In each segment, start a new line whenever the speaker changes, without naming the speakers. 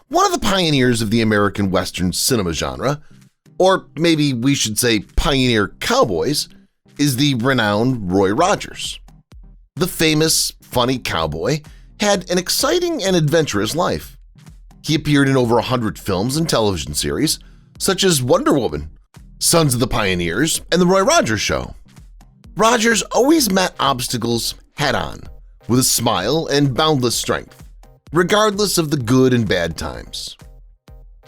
One of the pioneers of the American Western cinema genre, or maybe we should say pioneer cowboys, is the renowned Roy Rogers. The famous, funny cowboy had an exciting and adventurous life. He appeared in over 100 films and television series, such as Wonder Woman, Sons of the Pioneers, and The Roy Rogers Show. Rogers always met obstacles head-on, with a smile and boundless strength, regardless of the good and bad times.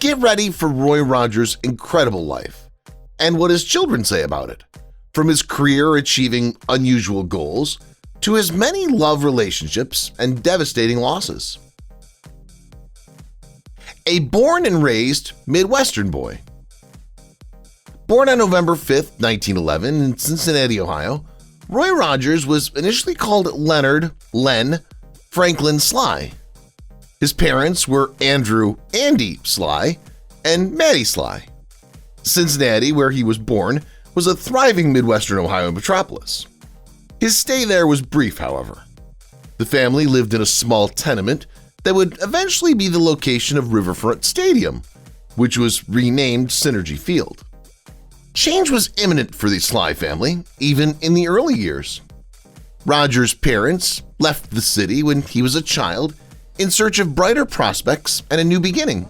Get ready for Roy Rogers' incredible life and what his children say about it, from his career achieving unusual goals to his many love relationships and devastating losses. A born and raised Midwestern boy. Born on November 5, 1911 in Cincinnati, Ohio, Roy Rogers was initially called Leonard "Len" Franklin Sly. His parents were Andrew "Andy" Sly and Mattie Sly. Cincinnati, where he was born, was a thriving Midwestern Ohio metropolis. His stay there was brief, however. The family lived in a small tenement that would eventually be the location of Riverfront Stadium, which was renamed Synergy Field. Change was imminent for the Sly family, even in the early years. Rogers' parents left the city when he was a child in search of brighter prospects and a new beginning.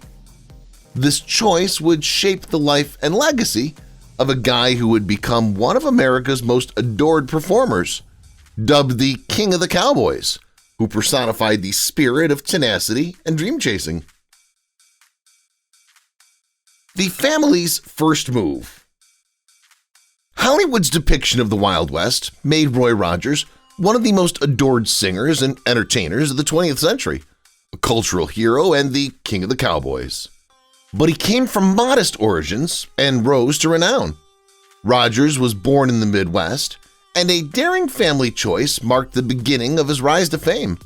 This choice would shape the life and legacy of a guy who would become one of America's most adored performers, dubbed the King of the Cowboys, who personified the spirit of tenacity and dream chasing. The family's first move. Hollywood's depiction of the Wild West made Roy Rogers one of the most adored singers and entertainers of the 20th century, a cultural hero and the King of the Cowboys. But he came from modest origins and rose to renown. Rogers was born in the Midwest, and a daring family choice marked the beginning of his rise to fame.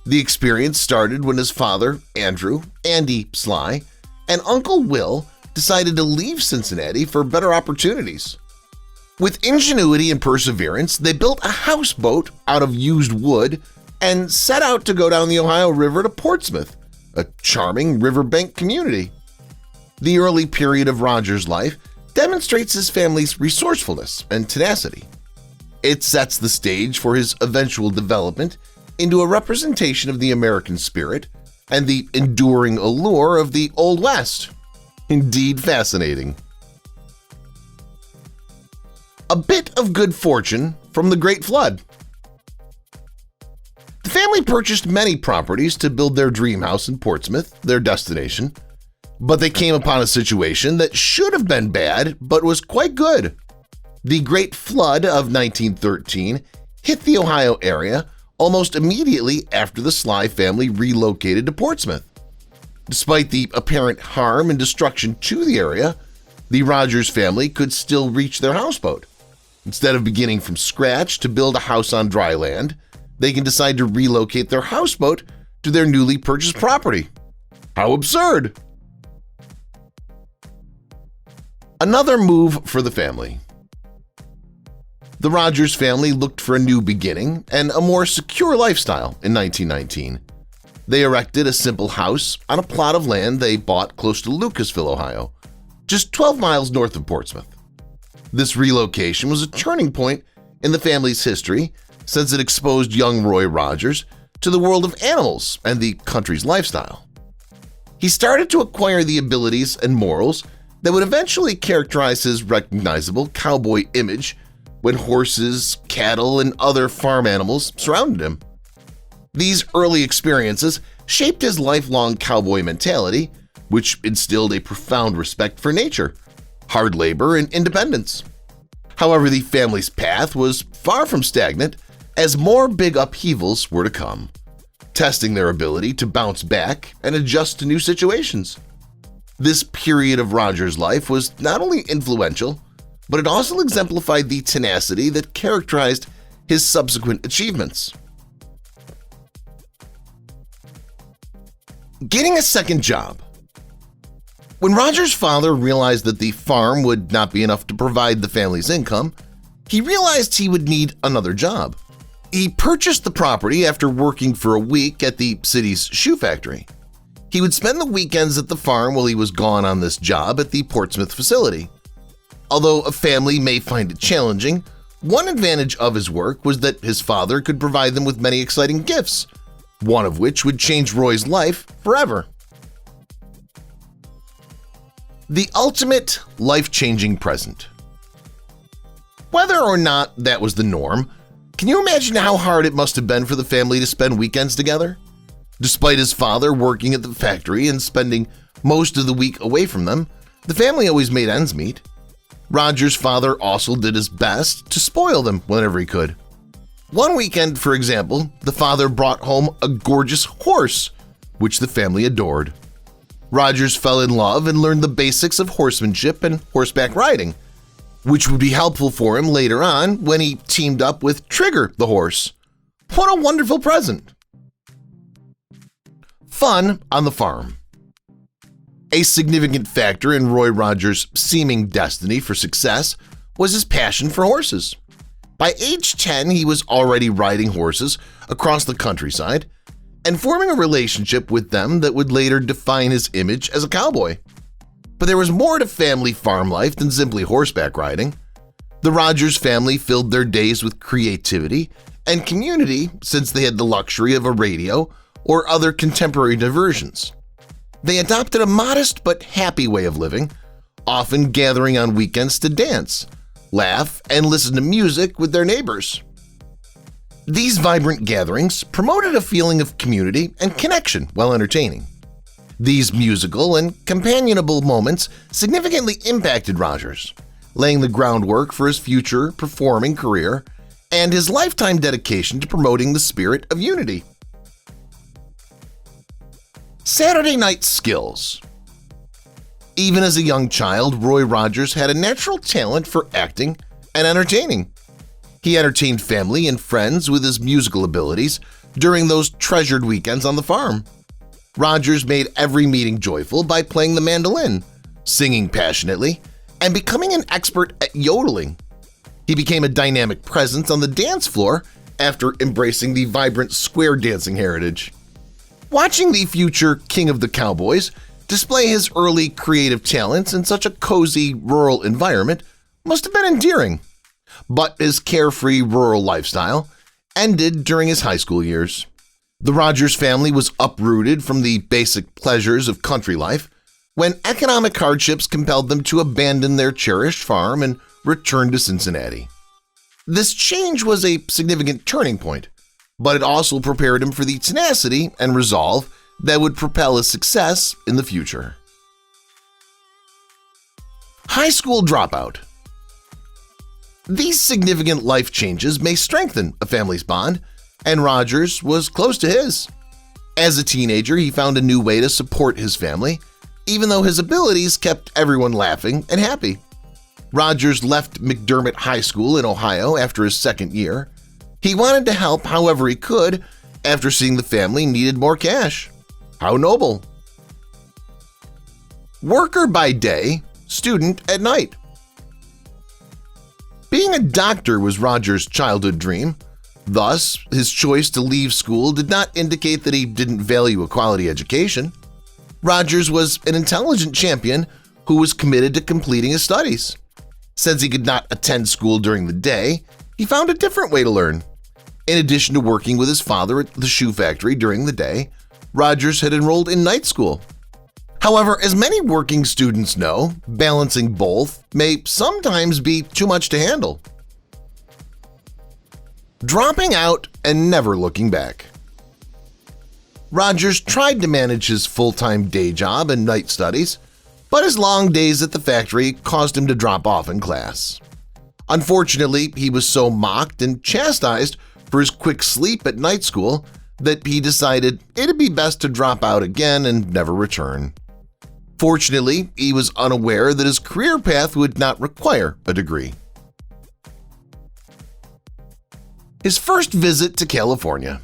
The experience started when his father, Andrew "Andy" Sly, and Uncle Will decided to leave Cincinnati for better opportunities. With ingenuity and perseverance, they built a houseboat out of used wood and set out to go down the Ohio River to Portsmouth, a charming riverbank community. The early period of Rogers' life demonstrates his family's resourcefulness and tenacity. It sets the stage for his eventual development into a representation of the American spirit and the enduring allure of the Old West. Indeed fascinating. A bit of good fortune from the Great Flood. The family purchased many properties to build their dream house in Portsmouth, their destination, but they came upon a situation that should have been bad but was quite good. The Great Flood of 1913 hit the Ohio area almost immediately after the Sly family relocated to Portsmouth. Despite the apparent harm and destruction to the area, the Rogers family could still reach their houseboat. Instead of beginning from scratch to build a house on dry land, they can decide to relocate their houseboat to their newly purchased property. How absurd! Another move for the family. The Rogers family looked for a new beginning and a more secure lifestyle in 1919. They erected a simple house on a plot of land they bought close to Lucasville, Ohio, just 12 miles north of Portsmouth. This relocation was a turning point in the family's history since it exposed young Roy Rogers to the world of animals and the country's lifestyle. He started to acquire the abilities and morals that would eventually characterize his recognizable cowboy image when horses, cattle, and other farm animals surrounded him. These early experiences shaped his lifelong cowboy mentality, which instilled a profound respect for nature, hard labor, and independence. However, the family's path was far from stagnant as more big upheavals were to come, testing their ability to bounce back and adjust to new situations. This period of Rogers' life was not only influential, but it also exemplified the tenacity that characterized his subsequent achievements. Getting a second job. When Rogers' father realized that the farm would not be enough to provide the family's income, he realized he would need another job. He purchased the property after working for a week at the city's shoe factory. He would spend the weekends at the farm while he was gone on this job at the Portsmouth facility. Although a family may find it challenging, one advantage of his work was that his father could provide them with many exciting gifts, one of which would change Roy's life forever. The ultimate life-changing present. Whether or not that was the norm, can you imagine how hard it must have been for the family to spend weekends together? Despite his father working at the factory and spending most of the week away from them, the family always made ends meet. Roger's father also did his best to spoil them whenever he could. One weekend, for example, the father brought home a gorgeous horse, which the family adored. Rogers fell in love and learned the basics of horsemanship and horseback riding, which would be helpful for him later on when he teamed up with Trigger the horse. What a wonderful present! Fun on the farm. A significant factor in Roy Rogers' seeming destiny for success was his passion for horses. By age 10, he was already riding horses across the countryside and forming a relationship with them that would later define his image as a cowboy. But there was more to family farm life than simply horseback riding. The Rogers family filled their days with creativity and community since they had the luxury of a radio or other contemporary diversions. They adopted a modest but happy way of living, often gathering on weekends to dance, laugh, and listen to music with their neighbors. These vibrant gatherings promoted a feeling of community and connection while entertaining. These musical and companionable moments significantly impacted Rogers, laying the groundwork for his future performing career and his lifetime dedication to promoting the spirit of unity. Saturday night skills. Even as a young child, Roy Rogers had a natural talent for acting and entertaining. He entertained family and friends with his musical abilities during those treasured weekends on the farm. Rogers made every meeting joyful by playing the mandolin, singing passionately, and becoming an expert at yodeling. He became a dynamic presence on the dance floor after embracing the vibrant square dancing heritage. Watching the future King of the Cowboys display his early creative talents in such a cozy rural environment must have been endearing, but his carefree rural lifestyle ended during his high school years. The Rogers family was uprooted from the basic pleasures of country life when economic hardships compelled them to abandon their cherished farm and return to Cincinnati. This change was a significant turning point, but it also prepared him for the tenacity and resolve that would propel his success in the future. High school dropout. These significant life changes may strengthen a family's bond, and Rogers was close to his. As a teenager, he found a new way to support his family, even though his abilities kept everyone laughing and happy. Rogers left McDermott High School in Ohio after his second year. He wanted to help however he could after seeing the family needed more cash. How noble! Worker by day, student at night. Being a doctor was Rogers' childhood dream. Thus, his choice to leave school did not indicate that he didn't value a quality education. Rogers was an intelligent champion who was committed to completing his studies. Since he could not attend school during the day, he found a different way to learn. In addition to working with his father at the shoe factory during the day, Rogers had enrolled in night school. However, as many working students know, balancing both may sometimes be too much to handle. Dropping out and never looking back. Rogers tried to manage his full-time day job and night studies, but his long days at the factory caused him to drop off in class. Unfortunately, he was so mocked and chastised for his quick sleep at night school that he decided it'd be best to drop out again and never return. Fortunately, he was unaware that his career path would not require a degree. His first visit to California.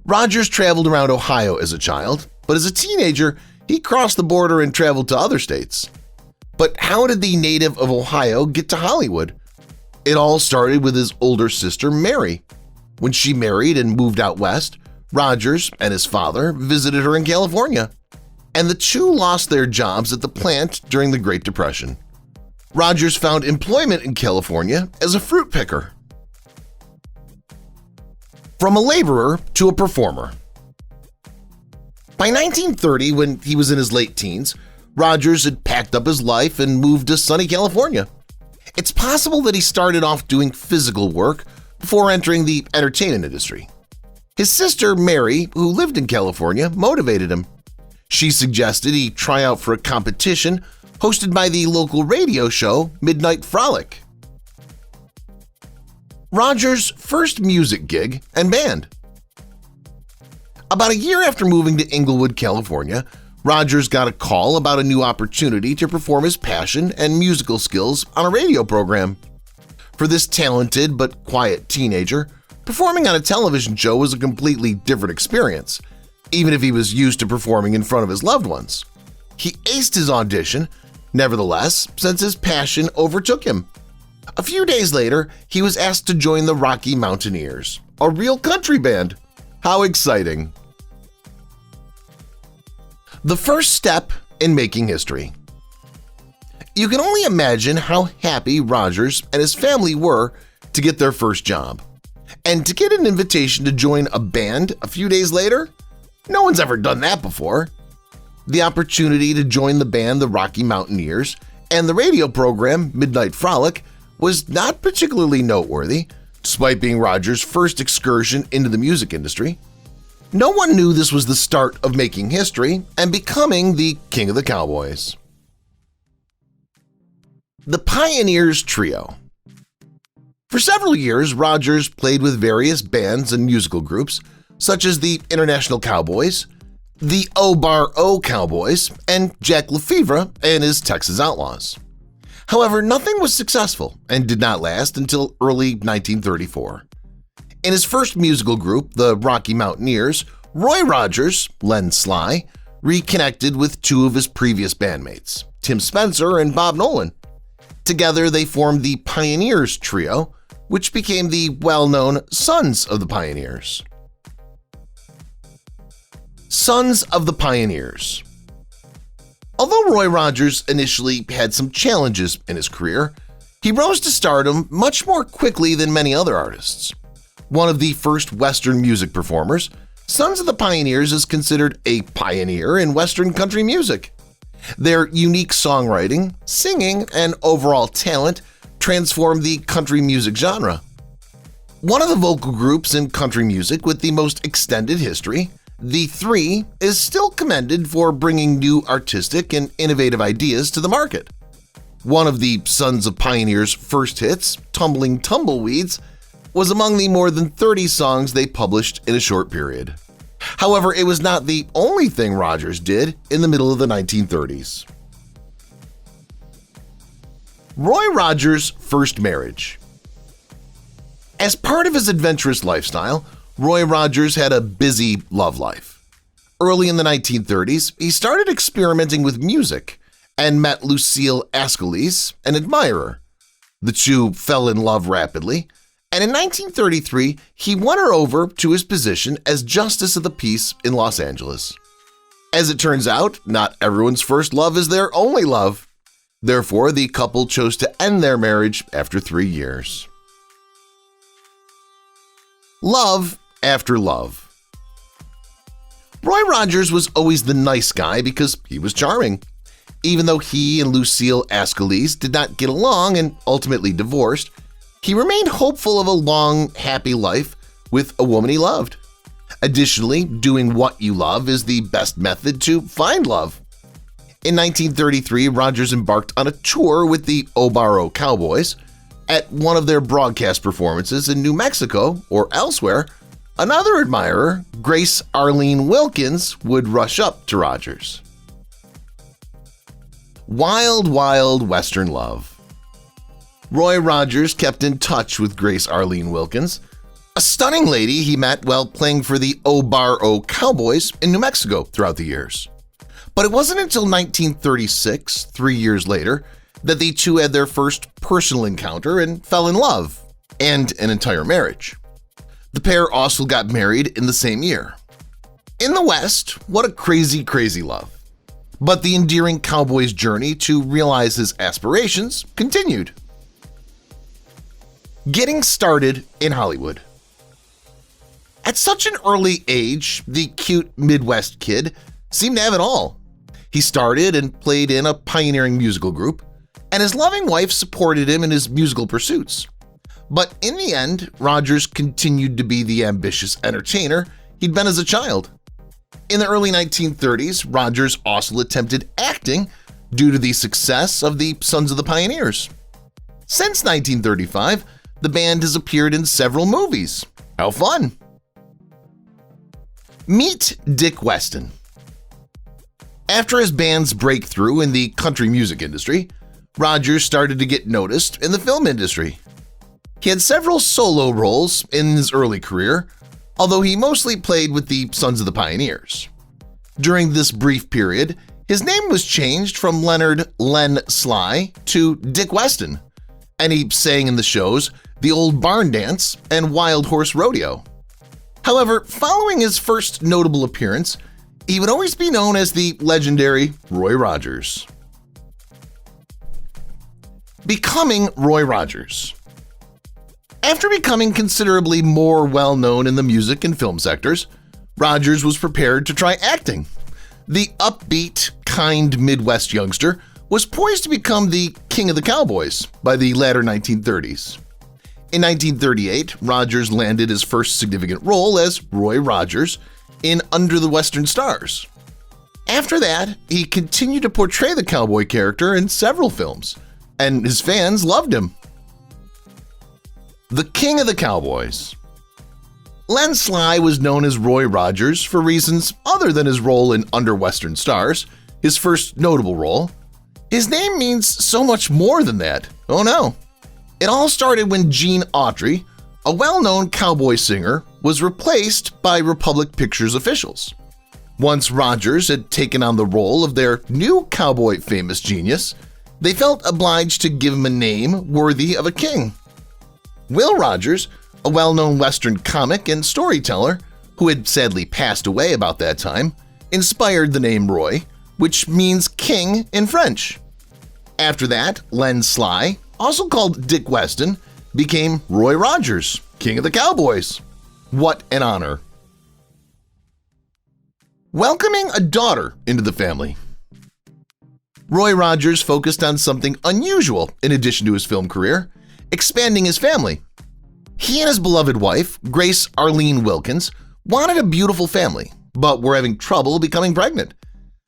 Rogers traveled around Ohio as a child, but as a teenager, he crossed the border and traveled to other states. But how did the native of Ohio get to Hollywood? It all started with his older sister, Mary. When she married and moved out west, Rogers and his father visited her in California, and the two lost their jobs at the plant during the Great Depression. Rogers found employment in California as a fruit picker. From a laborer to a performer. By 1930, when he was in his late teens, Rogers had packed up his life and moved to sunny California. It's possible that he started off doing physical work before entering the entertainment industry. His sister, Mary, who lived in California, motivated him. She suggested he try out for a competition hosted by the local radio show Midnight Frolic. Rogers' first music gig and band. About a year after moving to Inglewood, California, Rogers got a call about a new opportunity to perform his passion and musical skills on a radio program. For this talented but quiet teenager, performing on a television show was a completely different experience, even if he was used to performing in front of his loved ones. He aced his audition, nevertheless, since his passion overtook him. A few days later, he was asked to join the Rocky Mountaineers, a real country band. How exciting! The first step in making history. You can only imagine how happy Rogers and his family were to get their first job. And to get an invitation to join a band a few days later? No one's ever done that before. The opportunity to join the band the Rocky Mountaineers and the radio program Midnight Frolic was not particularly noteworthy, despite being Rogers' first excursion into the music industry. No one knew this was the start of making history and becoming the king of the Cowboys. The Pioneers Trio. For several years, Rogers played with various bands and musical groups, such as the International Cowboys, the O-Bar-O Cowboys, and Jack Lefevre and his Texas Outlaws. However, nothing was successful and did not last until early 1934. In his first musical group, the Rocky Mountaineers, Roy Rogers, Len Sly, reconnected with two of his previous bandmates, Tim Spencer and Bob Nolan. Together, they formed the Pioneers Trio, which became the well-known Sons of the Pioneers. Sons of the Pioneers. Although Roy Rogers initially had some challenges in his career, he rose to stardom much more quickly than many other artists. One of the first Western music performers, Sons of the Pioneers is considered a pioneer in Western country music. Their unique songwriting, singing, and overall talent transformed the country music genre. One of the vocal groups in country music with the most extended history, the Three is still commended for bringing new artistic and innovative ideas to the market. One of the Sons of Pioneers' first hits, Tumbling Tumbleweeds, was among the more than 30 songs they published in a short period. However, it was not the only thing Rogers did in the middle of the 1930s. Roy Rogers' first marriage. As part of his adventurous lifestyle, Roy Rogers had a busy love life. Early in the 1930s, he started experimenting with music and met Lucille Ascalise, an admirer. The two fell in love rapidly, and in 1933, he won her over to his position as Justice of the Peace in Los Angeles. As it turns out, not everyone's first love is their only love. Therefore, the couple chose to end their marriage after 3 years. Love after love. Roy Rogers was always the nice guy because he was charming. Even though he and Lucille Ascalise did not get along and ultimately divorced, he remained hopeful of a long, happy life with a woman he loved. Additionally, doing what you love is the best method to find love. In 1933, Rogers embarked on a tour with the O-Bar-O Cowboys. At one of their broadcast performances in New Mexico or elsewhere, another admirer, Grace Arlene Wilkins, would rush up to Rogers. Wild, wild Western love. Roy Rogers kept in touch with Grace Arlene Wilkins, a stunning lady he met while playing for the O-Bar-O Cowboys in New Mexico throughout the years. But it wasn't until 1936, 3 years later, that the two had their first personal encounter and fell in love, and an entire marriage. The pair also got married in the same year, In the West, what a crazy, crazy love. But the endearing cowboy's journey to realize his aspirations continued. Getting started in Hollywood. At such an early age, the cute Midwest kid seemed to have it all. He started and played in a pioneering musical group, and his loving wife supported him in his musical pursuits. But in the end, Rogers continued to be the ambitious entertainer he'd been as a child. In the early 1930s, Rogers also attempted acting due to the success of the Sons of the Pioneers. Since 1935, the band has appeared in several movies. How fun! Meet Dick Weston. After his band's breakthrough in the country music industry, Rogers started to get noticed in the film industry. He had several solo roles in his early career, although he mostly played with the Sons of the Pioneers. During this brief period, his name was changed from Leonard "Len" Sly to Dick Weston, and he sang in the shows The Old Barn Dance and Wild Horse Rodeo. However, following his first notable appearance, he would always be known as the legendary Roy Rogers. Becoming Roy Rogers. After becoming considerably more well-known in the music and film sectors, Rogers was prepared to try acting. The upbeat, kind Midwest youngster was poised to become the king of the Cowboys by the latter 1930s. In 1938, Rogers landed his first significant role as Roy Rogers in Under the Western Stars. After that, he continued to portray the cowboy character in several films, and his fans loved him. The King of the Cowboys. Len Sly was known as Roy Rogers for reasons other than his role in Under Western Stars, his first notable role. His name means so much more than that. Oh no. It all started when Gene Autry, a well-known cowboy singer, was replaced by Republic Pictures officials. Once Rogers had taken on the role of their new cowboy famous genius, they felt obliged to give him a name worthy of a king. Will Rogers, a well-known Western comic and storyteller who had sadly passed away about that time, inspired the name Roy, which means king in French. After that, Len Sly, also called Dick Weston, became Roy Rogers, King of the Cowboys. What an honor! Welcoming a daughter into the family. Roy Rogers focused on something unusual in addition to his film career, expanding his family. He and his beloved wife, Grace Arlene Wilkins, wanted a beautiful family, but were having trouble becoming pregnant.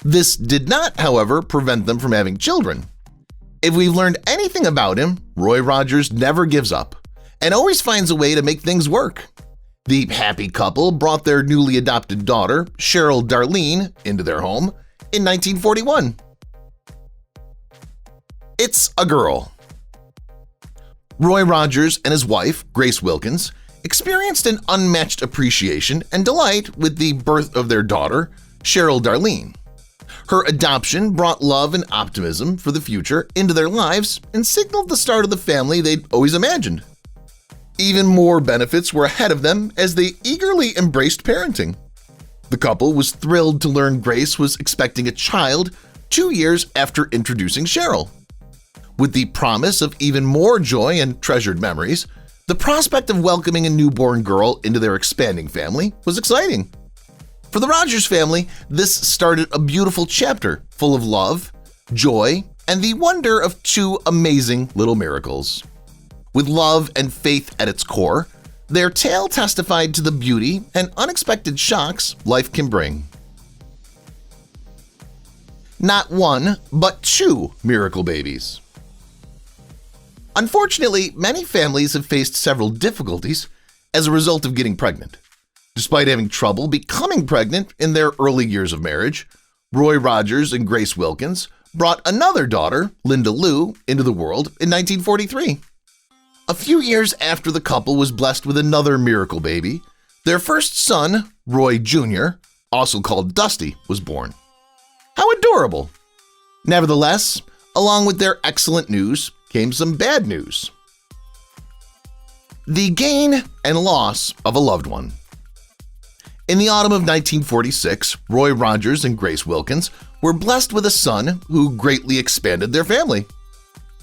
This did not, however, prevent them from having children. If we've learned anything about him, Roy Rogers never gives up and always finds a way to make things work. The happy couple brought their newly adopted daughter, Cheryl Darlene, into their home in 1941. It's a girl. Roy Rogers and his wife, Grace Wilkins, experienced an unmatched appreciation and delight with the birth of their daughter, Cheryl Darlene. Her adoption brought love and optimism for the future into their lives and signaled the start of the family they'd always imagined. Even more benefits were ahead of them as they eagerly embraced parenting. The couple was thrilled to learn Grace was expecting a child 2 years after introducing Cheryl. With the promise of even more joy and treasured memories, the prospect of welcoming a newborn girl into their expanding family was exciting. For the Rogers family, this started a beautiful chapter full of love, joy, and the wonder of two amazing little miracles. With love and faith at its core, their tale testified to the beauty and unexpected shocks life can bring. Not one, but two miracle babies. Unfortunately, many families have faced several difficulties as a result of getting pregnant. Despite having trouble becoming pregnant in their early years of marriage, Roy Rogers and Grace Wilkins brought another daughter, Linda Lou, into the world in 1943. A few years after the couple was blessed with another miracle baby, their first son, Roy Jr., also called Dusty, was born. How adorable! Nevertheless, along with their excellent news came some bad news. The gain and loss of a loved one. In the autumn of 1946, Roy Rogers and Grace Wilkins were blessed with a son who greatly expanded their family.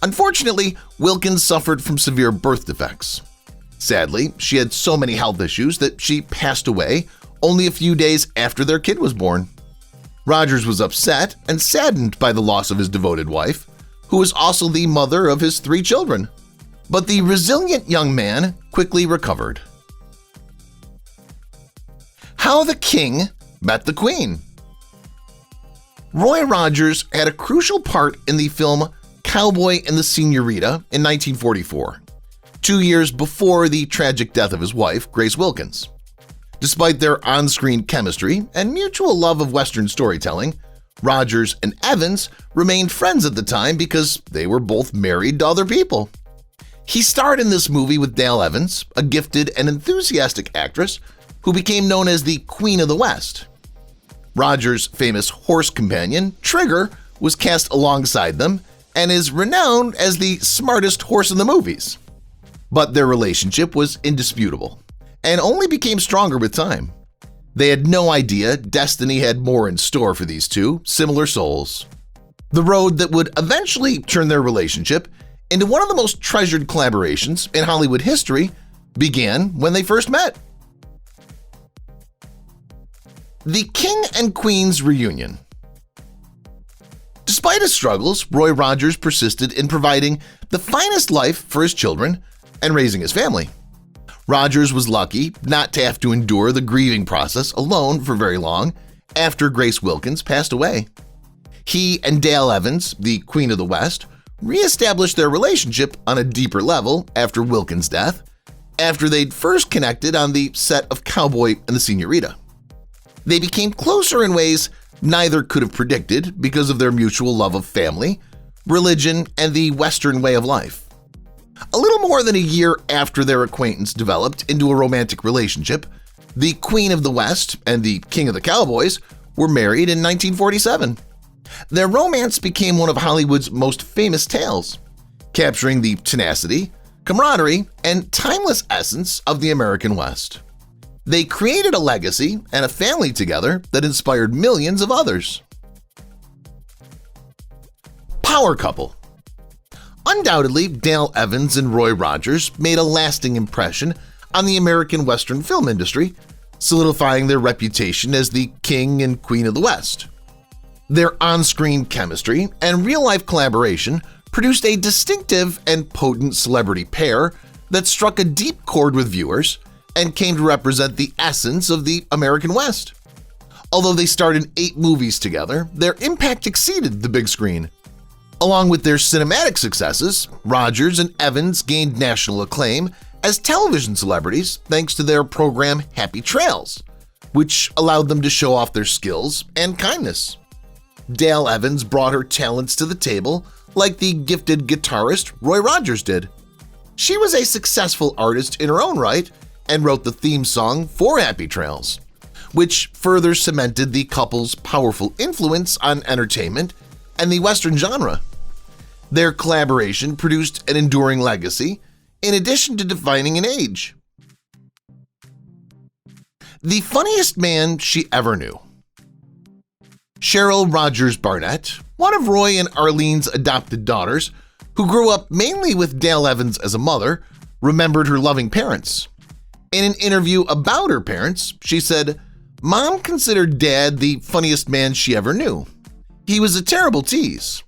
Unfortunately, Wilkins suffered from severe birth defects. Sadly, she had so many health issues that she passed away only a few days after their kid was born. Rogers was upset and saddened by the loss of his devoted wife, who was also the mother of his 3 children. But the resilient young man quickly recovered. How the King Met the Queen. Roy Rogers had a crucial part in the film Cowboy and the Senorita in 1944, 2 years before the tragic death of his wife, Grace Wilkins. Despite their on-screen chemistry and mutual love of Western storytelling, Rogers and Evans remained friends at the time because they were both married to other people. He starred in this movie with Dale Evans, a gifted and enthusiastic actress who became known as the Queen of the West. Rogers' famous horse companion, Trigger, was cast alongside them and is renowned as the smartest horse in the movies. But their relationship was indisputable and only became stronger with time. They had no idea destiny had more in store for these two similar souls. The road that would eventually turn their relationship into one of the most treasured collaborations in Hollywood history began when they first met. The King and Queen's Reunion. Despite his struggles, Roy Rogers persisted in providing the finest life for his children and raising his family. Rogers was lucky not to have to endure the grieving process alone for very long after Grace Wilkins passed away. He and Dale Evans, the Queen of the West, re-established their relationship on a deeper level after Wilkins' death, after they'd first connected on the set of Cowboy and the Senorita. They became closer in ways neither could have predicted because of their mutual love of family, religion, and the Western way of life. A little more than a year after their acquaintance developed into a romantic relationship, the Queen of the West and the King of the Cowboys were married in 1947. Their romance became one of Hollywood's most famous tales, capturing the tenacity, camaraderie, and timeless essence of the American West. They created a legacy and a family together that inspired millions of others. Power couple. Undoubtedly, Dale Evans and Roy Rogers made a lasting impression on the American Western film industry, solidifying their reputation as the King and Queen of the West. Their on-screen chemistry and real-life collaboration produced a distinctive and potent celebrity pair that struck a deep chord with viewers and came to represent the essence of the American West. Although they starred in 8 movies together, their impact exceeded the big screen. Along with their cinematic successes, Rogers and Evans gained national acclaim as television celebrities thanks to their program Happy Trails, which allowed them to show off their skills and kindness. Dale Evans brought her talents to the table like the gifted guitarist Roy Rogers did. She was a successful artist in her own right and wrote the theme song for Happy Trails, which further cemented the couple's powerful influence on entertainment and the Western genre. Their collaboration produced an enduring legacy in addition to defining an age. The funniest man she ever knew. Cheryl Rogers Barnett, one of Roy and Arlene's adopted daughters, who grew up mainly with Dale Evans as a mother, remembered her loving parents. In an interview about her parents, she said, "Mom considered Dad the funniest man she ever knew. He was a terrible tease.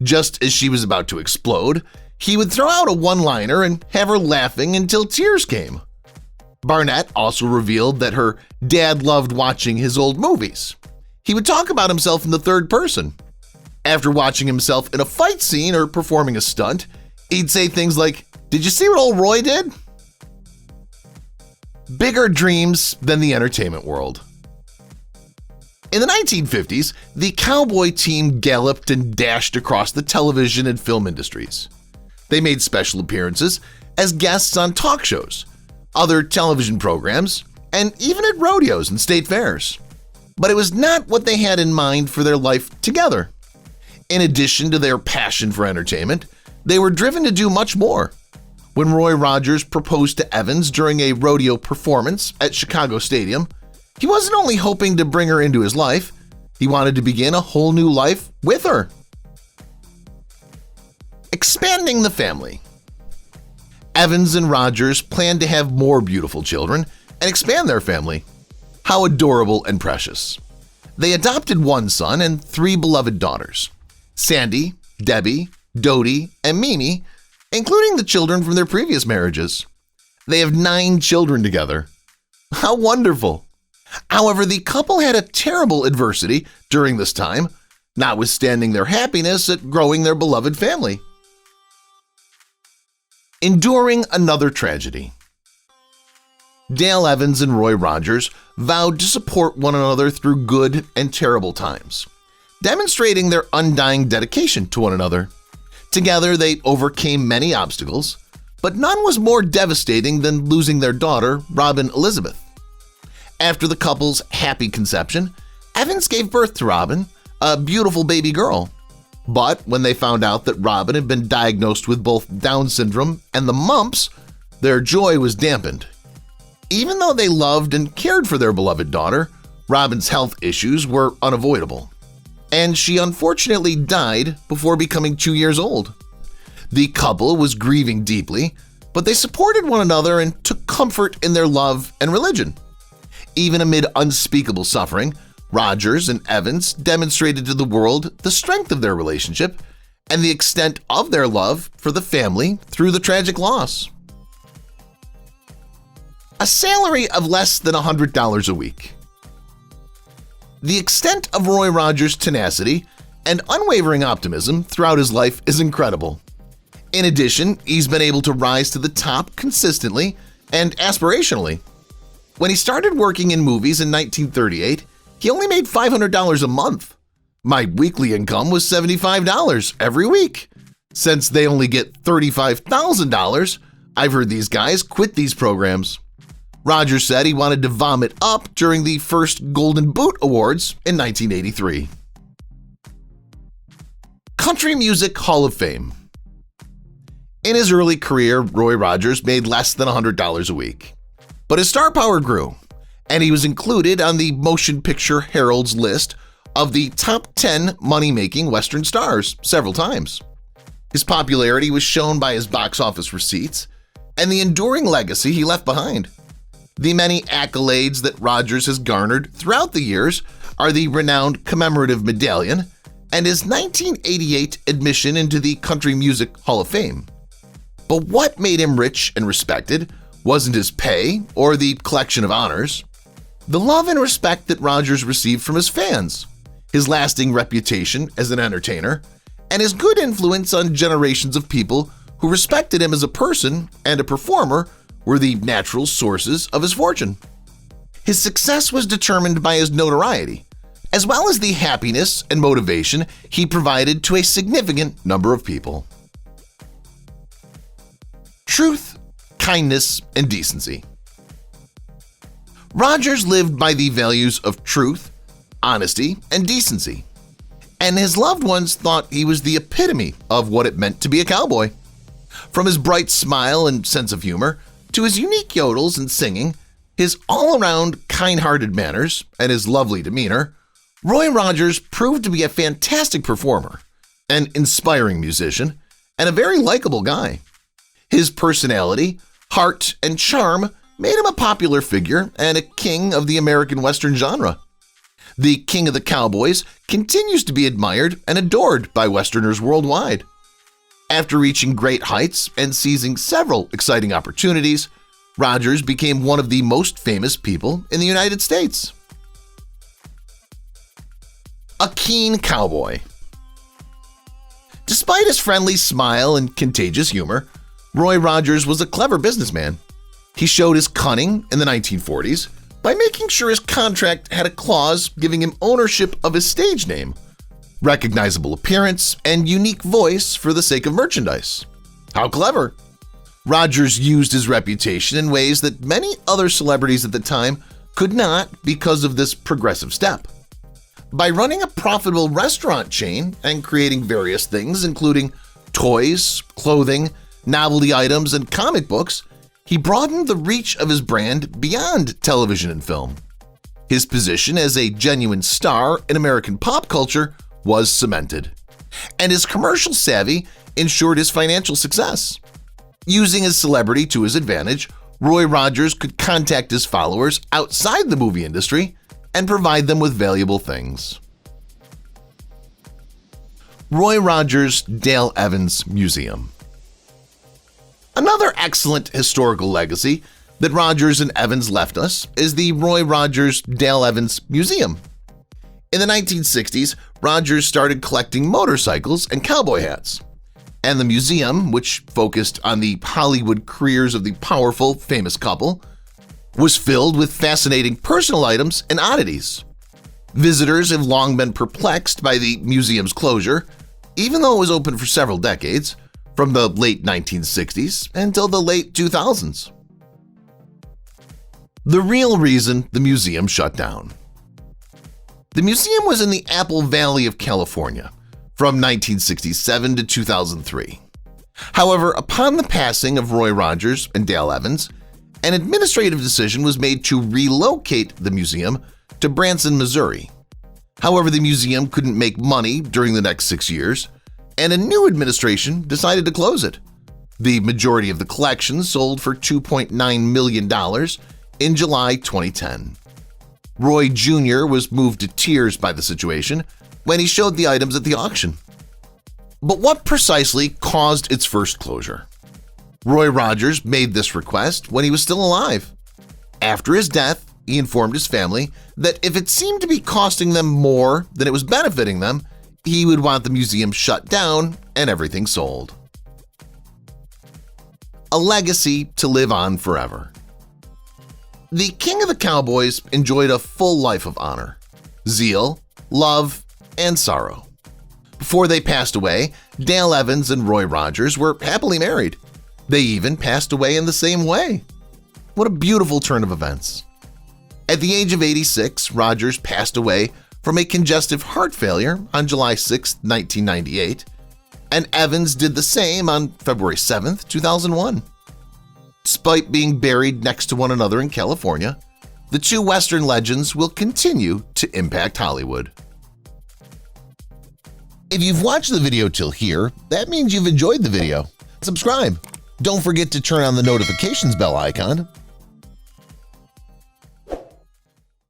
Just as she was about to explode, he would throw out a one-liner and have her laughing until tears came." Barnett also revealed that her dad loved watching his old movies. He would talk about himself in the third person. After watching himself in a fight scene or performing a stunt, he'd say things like, "Did you see what old Roy did?" Bigger dreams than the entertainment world. In the 1950s, the Cowboy team galloped and dashed across the television and film industries. They made special appearances as guests on talk shows, other television programs, and even at rodeos and state fairs. But it was not what they had in mind for their life together. In addition to their passion for entertainment, they were driven to do much more. When Roy Rogers proposed to Evans during a rodeo performance at Chicago Stadium, He wasn't only hoping to bring her into his life, he wanted to begin a whole new life with her. Expanding the family. Evans and Rogers planned to have more beautiful children and expand their family. How adorable and precious. They adopted one son and 3 beloved daughters, Sandy, Debbie, Dodie, and Mimi, including the children from their previous marriages. They have 9 children together. How wonderful! However, the couple had a terrible adversity during this time, notwithstanding their happiness at growing their beloved family. Enduring another tragedy. Dale Evans and Roy Rogers vowed to support one another through good and terrible times, demonstrating their undying dedication to one another. Together, they overcame many obstacles, but none was more devastating than losing their daughter, Robin Elizabeth. After the couple's happy conception, Evans gave birth to Robin, a beautiful baby girl. But when they found out that Robin had been diagnosed with both Down syndrome and the mumps, their joy was dampened. Even though they loved and cared for their beloved daughter, Robin's health issues were unavoidable, and she unfortunately died before becoming 2 years old. The couple was grieving deeply, but they supported one another and took comfort in their love and religion. Even amid unspeakable suffering, Rogers and Evans demonstrated to the world the strength of their relationship and the extent of their love for the family through the tragic loss. A salary of less than $100 a week. The extent of Roy Rogers' tenacity and unwavering optimism throughout his life is incredible. In addition, he's been able to rise to the top consistently and aspirationally. When he started working in movies in 1938, he only made $500 a month. My weekly income was $75 every week. Since they only get $35,000, I've heard these guys quit these programs. Rogers said he wanted to vomit up during the first Golden Boot Awards in 1983. Country Music Hall of Fame. In his early career, Roy Rogers made less than $100 a week. But his star power grew, and he was included on the Motion Picture Herald's list of the top 10 money-making Western stars several times. His popularity was shown by his box office receipts and the enduring legacy he left behind. The many accolades that Rogers has garnered throughout the years are the renowned commemorative medallion and his 1988 admission into the Country Music Hall of Fame. But what made him rich and respected wasn't his pay or the collection of honors. The love and respect that Rogers received from his fans, his lasting reputation as an entertainer, and his good influence on generations of people who respected him as a person and a performer were the natural sources of his fortune. His success was determined by his notoriety, as well as the happiness and motivation he provided to a significant number of people. Truth, kindness, and decency. Rogers lived by the values of truth, honesty, and decency, and his loved ones thought he was the epitome of what it meant to be a cowboy. From his bright smile and sense of humor to his unique yodels and singing, his all-around kind-hearted manners, and his lovely demeanor, Roy Rogers proved to be a fantastic performer, an inspiring musician, and a very likable guy. His personality, heart, and charm made him a popular figure and a king of the American Western genre. The King of the Cowboys continues to be admired and adored by Westerners worldwide. After reaching great heights and seizing several exciting opportunities, Rogers became one of the most famous people in the United States. A keen cowboy. Despite his friendly smile and contagious humor, Roy Rogers was a clever businessman. He showed his cunning in the 1940s by making sure his contract had a clause giving him ownership of his stage name, recognizable appearance, and unique voice for the sake of merchandise. How clever! Rogers used his reputation in ways that many other celebrities at the time could not because of this progressive step. By running a profitable restaurant chain and creating various things including toys, clothing, novelty items, and comic books, he broadened the reach of his brand beyond television and film. His position as a genuine star in American pop culture was cemented, and his commercial savvy ensured his financial success. Using his celebrity to his advantage, Roy Rogers could contact his followers outside the movie industry and provide them with valuable things. Roy Rogers Dale Evans Museum. Another excellent historical legacy that Rogers and Evans left us is the Roy Rogers Dale Evans Museum. In the 1960s, Rogers started collecting motorcycles and cowboy hats, and the museum, which focused on the Hollywood careers of the powerful, famous couple, was filled with fascinating personal items and oddities. Visitors have long been perplexed by the museum's closure, even though it was open for several decades, from the late 1960s until the late 2000s. The real reason the museum shut down. The museum was in the Apple Valley of California from 1967 to 2003. However, upon the passing of Roy Rogers and Dale Evans, an administrative decision was made to relocate the museum to Branson, Missouri. However, the museum couldn't make money during the next 6 years, and a new administration decided to close it. The majority of the collection sold for $2.9 million in July 2010. Roy Jr. was moved to tears by the situation when he showed the items at the auction. But what precisely caused its first closure? Roy Rogers made this request when he was still alive. After his death, he informed his family that if it seemed to be costing them more than it was benefiting them, he would want the museum shut down and everything sold. A legacy to live on forever. The king of the Cowboys enjoyed a full life of honor, zeal, love, and sorrow. Before they passed away, Dale Evans and Roy Rogers were happily married. They even passed away in the same way. What a beautiful turn of events. At the age of 86, Rogers passed away from a congestive heart failure on July 6, 1998, and Evans did the same on February 7, 2001. Despite being buried next to one another in California, the two Western legends will continue to impact Hollywood. If you've watched the video till here, that means you've enjoyed the video. Subscribe. Don't forget to turn on the notifications bell icon